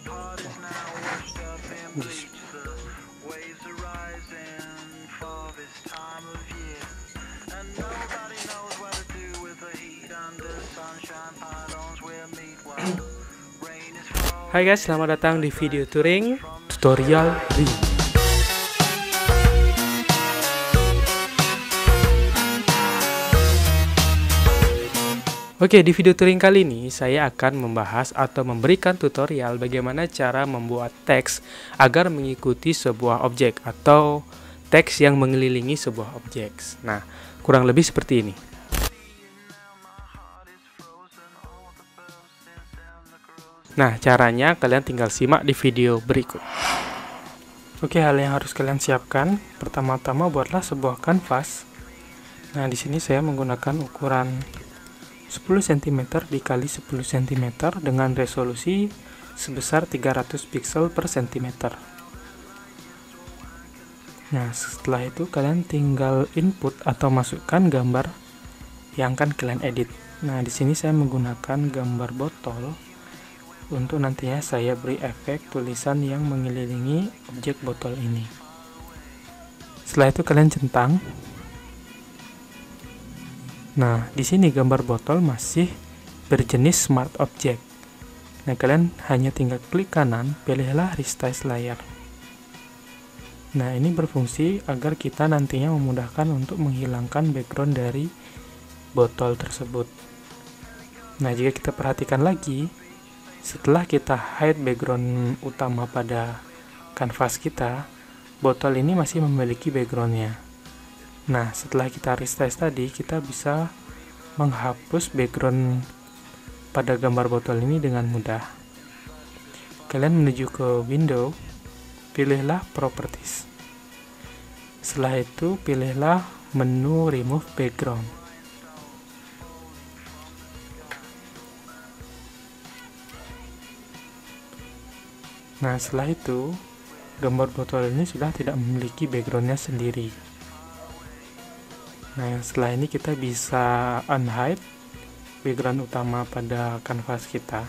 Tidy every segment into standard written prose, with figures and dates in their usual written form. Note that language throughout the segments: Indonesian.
Hai guys, selamat datang di video touring tutorial RI. Oke, di video touring kali ini saya akan membahas atau memberikan tutorial bagaimana cara membuat teks agar mengikuti sebuah objek atau teks yang mengelilingi sebuah objek. Nah, kurang lebih seperti ini. Nah, caranya kalian tinggal simak di video berikut. Oke, hal yang harus kalian siapkan, pertama-tama buatlah sebuah kanvas. Nah, di sini saya menggunakan ukuran 10 cm dikali 10 cm dengan resolusi sebesar 300 pixel per cm. Nah, setelah itu kalian tinggal input atau masukkan gambar yang akan kalian edit. Nah, di sini saya menggunakan gambar botol. Untuk nantinya saya beri efek tulisan yang mengelilingi objek botol ini. Setelah itu kalian centang. Nah, di sini gambar botol masih berjenis smart object. Nah, kalian hanya tinggal klik kanan, pilihlah resize layar. Nah, ini berfungsi agar kita nantinya memudahkan untuk menghilangkan background dari botol tersebut. Nah, jika kita perhatikan lagi, setelah kita hide background utama pada kanvas kita, botol ini masih memiliki backgroundnya. Nah, setelah kita resize tadi, kita bisa menghapus background pada gambar botol ini dengan mudah. Kalian menuju ke window, pilihlah properties. Setelah itu, pilihlah menu remove background. Nah, setelah itu, gambar botol ini sudah tidak memiliki backgroundnya sendiri. Nah, setelah ini kita bisa unhide background utama pada kanvas kita.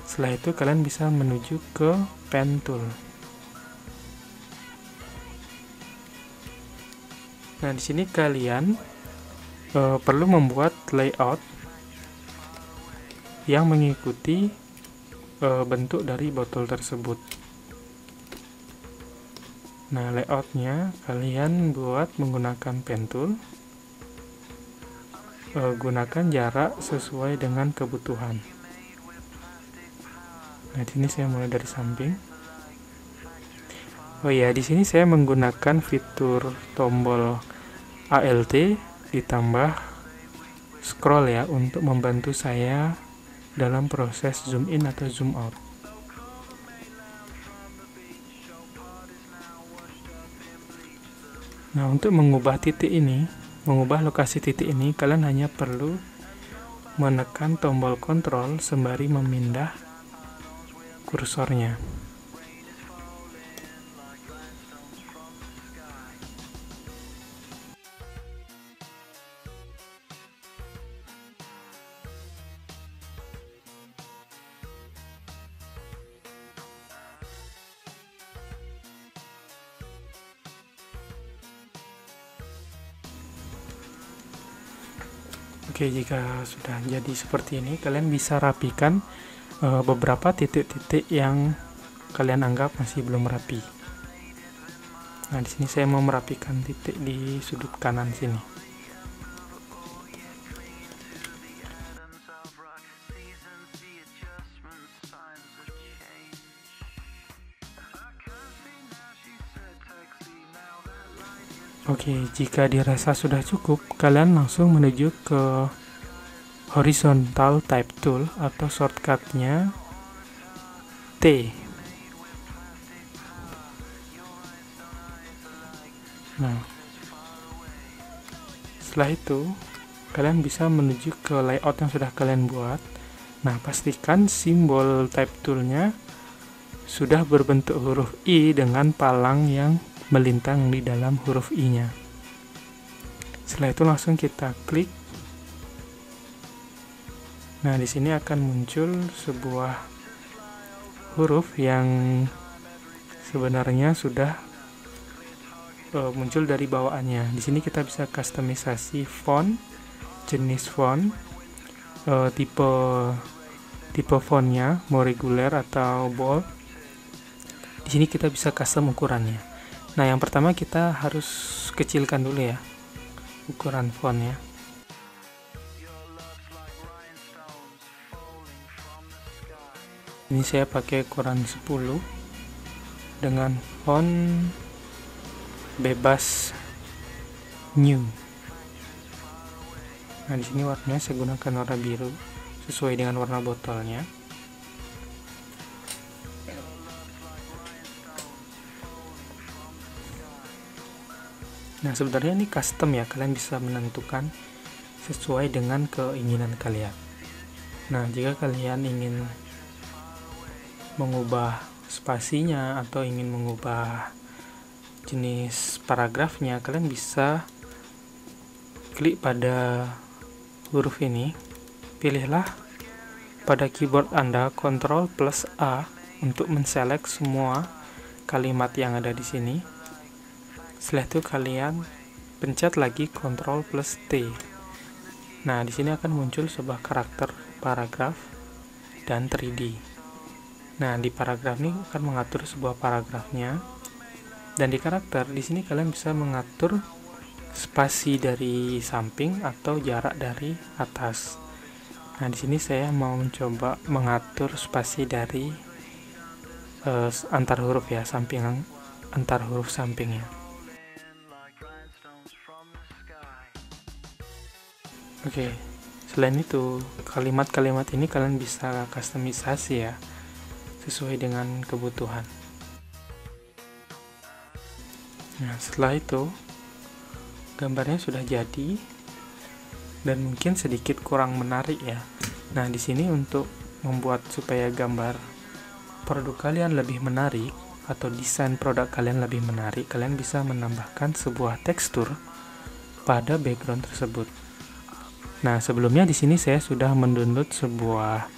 Setelah itu, kalian bisa menuju ke pen tool. Nah, di sini kalian perlu membuat layout yang mengikuti bentuk dari botol tersebut. Nah, layoutnya kalian buat menggunakan pen tool. Gunakan jarak sesuai dengan kebutuhan. Nah, di sini saya mulai dari samping. Oh ya, di sini saya menggunakan fitur tombol Alt ditambah scroll ya untuk membantu saya dalam proses zoom in atau zoom out. Nah, untuk mengubah lokasi titik ini, kalian hanya perlu menekan tombol kontrol sembari memindah kursornya. Oke, jika sudah jadi seperti ini, kalian bisa rapikan beberapa titik-titik yang kalian anggap masih belum rapi. Nah, di sini saya mau merapikan titik di sudut kanan sini. Oke, jika dirasa sudah cukup, kalian langsung menuju ke horizontal type tool atau shortcutnya T. Nah, setelah itu kalian bisa menuju ke layout yang sudah kalian buat. Nah, pastikan simbol type toolnya sudah berbentuk huruf I dengan palang yang melintang di dalam huruf I-nya. Setelah itu langsung kita klik. Nah, di sini akan muncul sebuah huruf yang sebenarnya sudah muncul dari bawaannya. Di sini kita bisa kustomisasi font, jenis font, tipe fontnya, mau reguler atau bold. Di sini kita bisa custom ukurannya. Nah, yang pertama kita harus kecilkan dulu ya ukuran fontnya. Ini saya pakai ukuran 10 dengan font bebas new. Nah, di sini warnanya saya gunakan warna biru sesuai dengan warna botolnya. Nah, sebenarnya ini custom ya, kalian bisa menentukan sesuai dengan keinginan kalian. Nah, jika kalian ingin mengubah spasinya atau ingin mengubah jenis paragrafnya, kalian bisa klik pada huruf ini, pilihlah pada keyboard Anda Ctrl plus A untuk menselect semua kalimat yang ada di sini. Setelah itu kalian pencet lagi Ctrl plus T. Nah, di sini akan muncul sebuah karakter paragraf dan 3D. Nah, di paragraf ini akan mengatur sebuah paragrafnya, dan di karakter di sini kalian bisa mengatur spasi dari samping atau jarak dari atas. Nah, di sini saya mau mencoba mengatur spasi dari antar huruf ya, antar huruf sampingnya. Oke, selain itu kalimat-kalimat ini kalian bisa kustomisasi ya, sesuai dengan kebutuhan. Nah, setelah itu gambarnya sudah jadi dan mungkin sedikit kurang menarik ya. Nah, di sini untuk membuat supaya gambar produk kalian lebih menarik atau desain produk kalian lebih menarik, kalian bisa menambahkan sebuah tekstur pada background tersebut. Nah, sebelumnya di sini saya sudah mendownload sebuah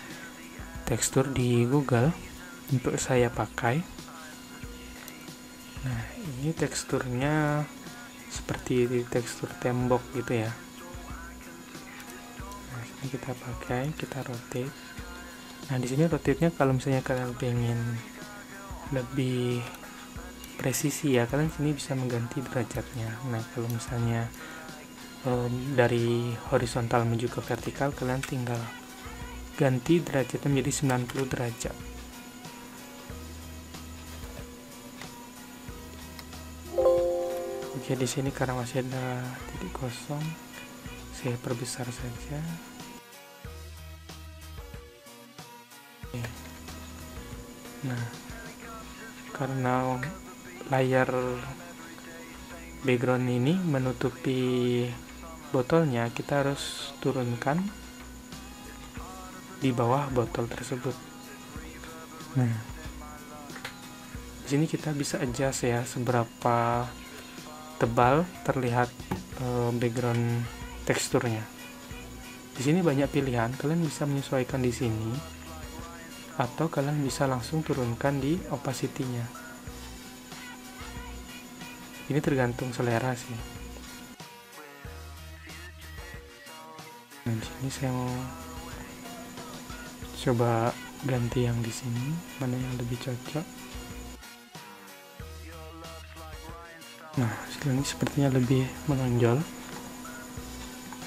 tekstur di Google untuk saya pakai. Nah, ini teksturnya seperti tekstur tembok gitu ya. Nah, ini kita pakai, kita rotate. Nah, di sini rotate-nya kalau misalnya kalian pengen lebih presisi ya, kalian sini bisa mengganti derajatnya. Nah, kalau misalnya dari horizontal menuju ke vertikal, kalian tinggal ganti derajatnya menjadi 90 derajat. Oke, di sini karena masih ada titik kosong, saya perbesar saja. Oke. Nah, karena layar background ini menutupi botolnya, kita harus turunkan di bawah botol tersebut. Nah, di sini kita bisa adjust ya seberapa tebal terlihat background teksturnya. Di sini banyak pilihan, kalian bisa menyesuaikan di sini atau kalian bisa langsung turunkan di opacity-nya. Ini tergantung selera sih. Nah, di sini saya mau coba ganti yang di sini, mana yang lebih cocok. Nah, sekarang ini sepertinya lebih menonjol.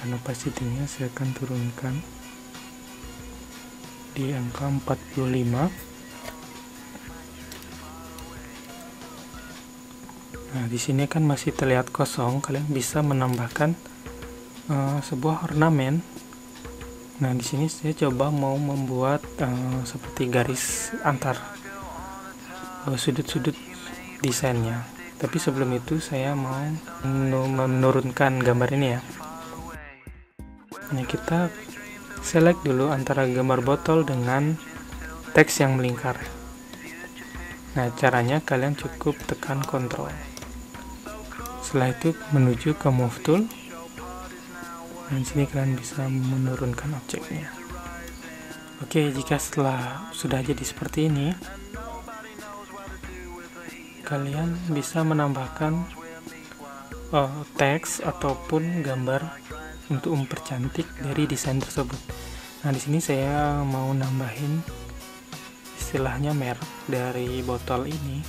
Dan opacity-nya saya akan turunkan di angka 45. Nah, di sini kan masih terlihat kosong, kalian bisa menambahkan sebuah ornamen. Nah, di sini saya coba mau membuat seperti garis antar sudut-sudut desainnya. Tapi sebelum itu saya mau menurunkan gambar ini ya. Nah, kita select dulu antara gambar botol dengan teks yang melingkar. Nah, caranya kalian cukup tekan Ctrl. Setelah itu menuju ke Move Tool. Dan sini kalian bisa menurunkan objeknya. Oke, jika setelah sudah jadi seperti ini, kalian bisa menambahkan teks ataupun gambar untuk mempercantik dari desain tersebut. Nah, di sini saya mau nambahin istilahnya merek dari botol ini.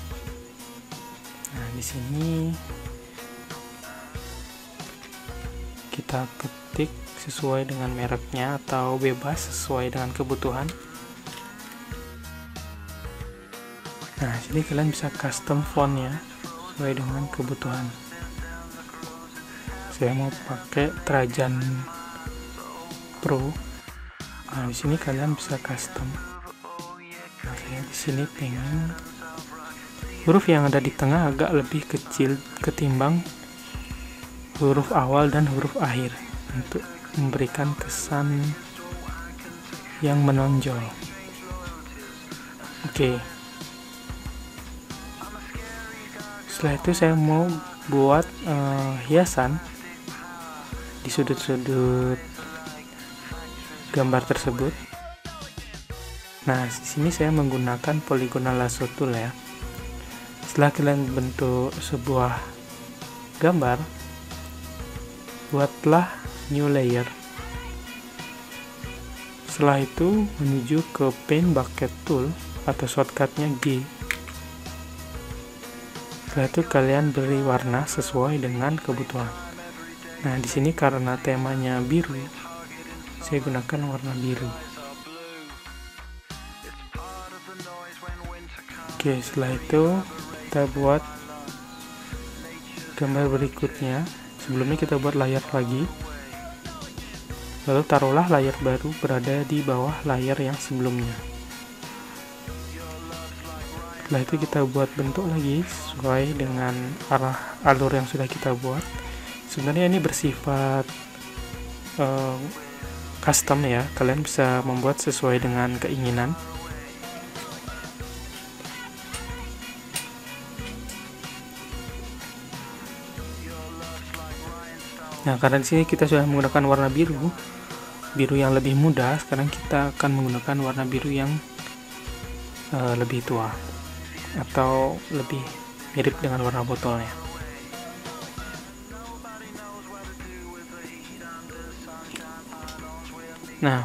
Nah, di sini kita ketik sesuai dengan mereknya atau bebas sesuai dengan kebutuhan. Nah, sini kalian bisa custom fontnya sesuai dengan kebutuhan. Saya mau pakai Trajan Pro. Nah, di sini kalian bisa custom. Nah, saya di sini pengen huruf yang ada di tengah agak lebih kecil ketimbang huruf awal dan huruf akhir untuk memberikan kesan yang menonjol. Oke. Setelah itu saya mau buat hiasan di sudut-sudut gambar tersebut. Nah, di sini saya menggunakan polygonal lasso tool ya. Setelah kalian bentuk sebuah gambar, buatlah new layer. Setelah itu menuju ke paint bucket tool atau shortcutnya G. Setelah itu kalian beri warna sesuai dengan kebutuhan. Nah, di sini karena temanya biru, saya gunakan warna biru. Oke, setelah itu kita buat gambar berikutnya. Sebelumnya kita buat layar lagi. Lalu taruhlah layar baru berada di bawah layar yang sebelumnya. Setelah itu kita buat bentuk lagi sesuai dengan alur yang sudah kita buat. Sebenarnya ini bersifat custom ya, kalian bisa membuat sesuai dengan keinginan. Nah, karena di sini kita sudah menggunakan warna biru yang lebih muda, sekarang kita akan menggunakan warna biru yang lebih tua atau lebih mirip dengan warna botolnya. Nah,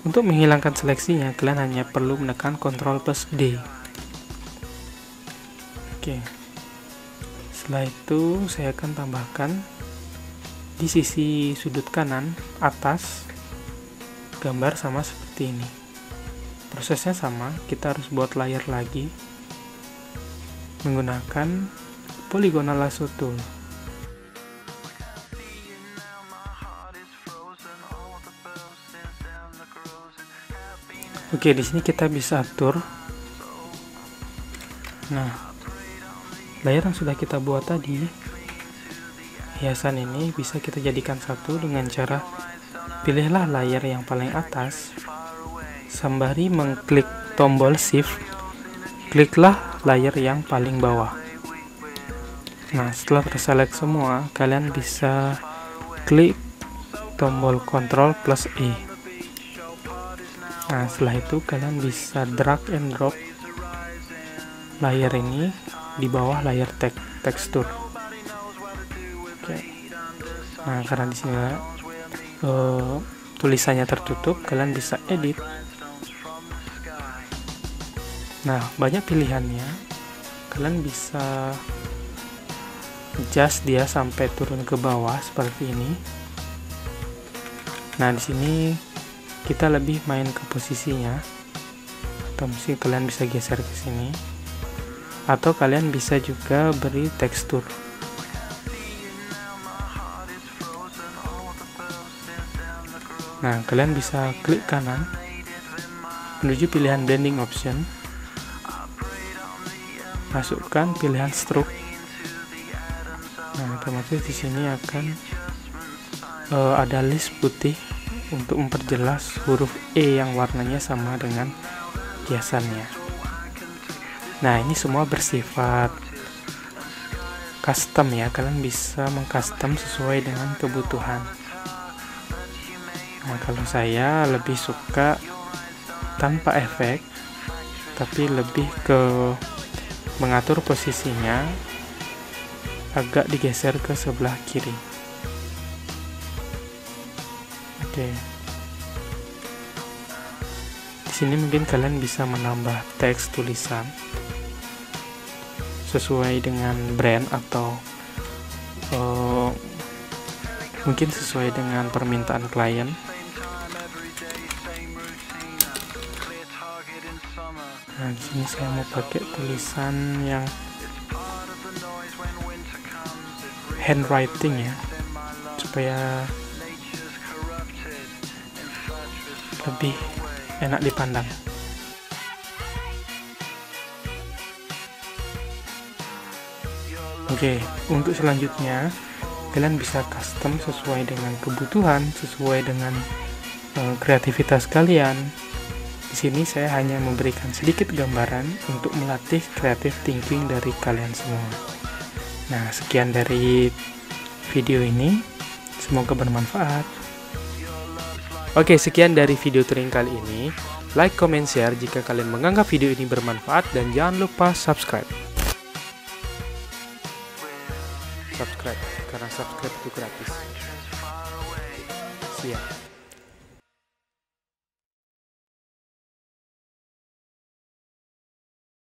untuk menghilangkan seleksinya, kalian hanya perlu menekan Ctrl plus D. Oke. Setelah itu, saya akan tambahkan di sisi sudut kanan atas gambar sama seperti ini. Prosesnya sama, kita harus buat layer lagi menggunakan polygonal lasso tool. Oke, di sini kita bisa atur. Nah, layer yang sudah kita buat tadi, hiasan ini bisa kita jadikan satu dengan cara pilihlah layer yang paling atas, sembari mengklik tombol shift, kliklah layer yang paling bawah. Nah, setelah terselect semua, kalian bisa klik tombol Ctrl plus E. Nah, setelah itu kalian bisa drag and drop layer ini di bawah layer tekstur. Oke. Nah, karena di sini tulisannya tertutup, kalian bisa edit. Nah, banyak pilihannya. Kalian bisa adjust dia sampai turun ke bawah seperti ini. Nah, di sini kita lebih main ke posisinya, atau mungkin kalian bisa geser ke sini, atau kalian bisa juga beri tekstur. Nah, kalian bisa klik kanan menuju pilihan blending option, masukkan pilihan stroke. Nah, otomatis di sini akan ada list putih untuk memperjelas huruf E yang warnanya sama dengan hiasannya. Nah, ini semua bersifat custom ya, kalian bisa mengcustom sesuai dengan kebutuhan. Nah, kalau saya lebih suka tanpa efek, tapi lebih ke mengatur posisinya agak digeser ke sebelah kiri. Oke. Di sini mungkin kalian bisa menambah teks tulisan sesuai dengan brand atau mungkin sesuai dengan permintaan klien. Nah, di sini saya mau pakai tulisan yang handwriting ya, supaya lebih enak dipandang. Oke, untuk selanjutnya kalian bisa custom sesuai dengan kebutuhan, sesuai dengan kreativitas kalian. Di sini saya hanya memberikan sedikit gambaran untuk melatih creative thinking dari kalian semua. Nah, sekian dari video ini, semoga bermanfaat. Oke, sekian dari video tutorial kali ini. Like, comment, share jika kalian menganggap video ini bermanfaat, dan jangan lupa subscribe. Karena subscribe itu gratis. Siap.